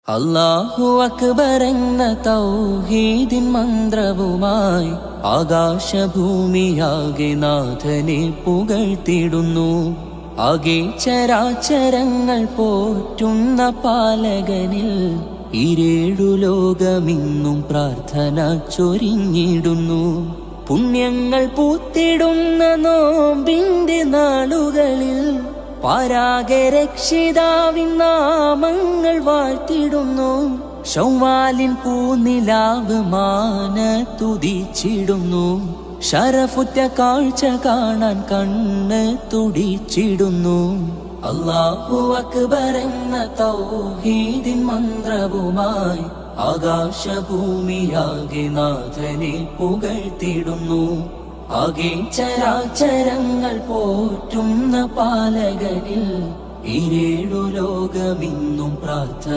അല്ലാഹു അക്ബർ എന്ന തൗഹീദിൻ മന്ത്രവുമായി ആകാശഭൂമിയാകെ നാഥനെ പുകഴ്ത്തിടുന്നു. ആകെ ചരാചരങ്ങൾ പോറ്റുന്ന പാലകനിൽ ഈരേഴു ലോകമിന്നും പ്രാർത്ഥന ചൊരിഞ്ഞിടുന്നു. പുണ്യങ്ങൾ പൂത്തിടുന്ന നോമ്പിന്റെ നാളുകളിൽ പാരാകെ രക്ഷിതാവിൻ നാമങ്ങൾ വാഴ്ത്തിടുന്നു. ശൗവാലിൻ പൂനിലാവ് മാനത്തുദിച്ചിടുന്നു. ശരഫുറ്റ കാഴ്ച കാണാൻ കണ്ണ് തുടിച്ചിടുന്നു. അല്ലാഹു അക്ബർ എന്ന തൗഹീദിൻ മന്ത്രവുമായി ആകാശഭൂമിയാകെ നാഥനെ പുകഴ്ത്തിടുന്നു. ആകെ ചരാചരങ്ങൾ പോറ്റുന്ന പാലകനിൽ ഈരേഴു ലോകമിന്നും പ്രാർത്ഥന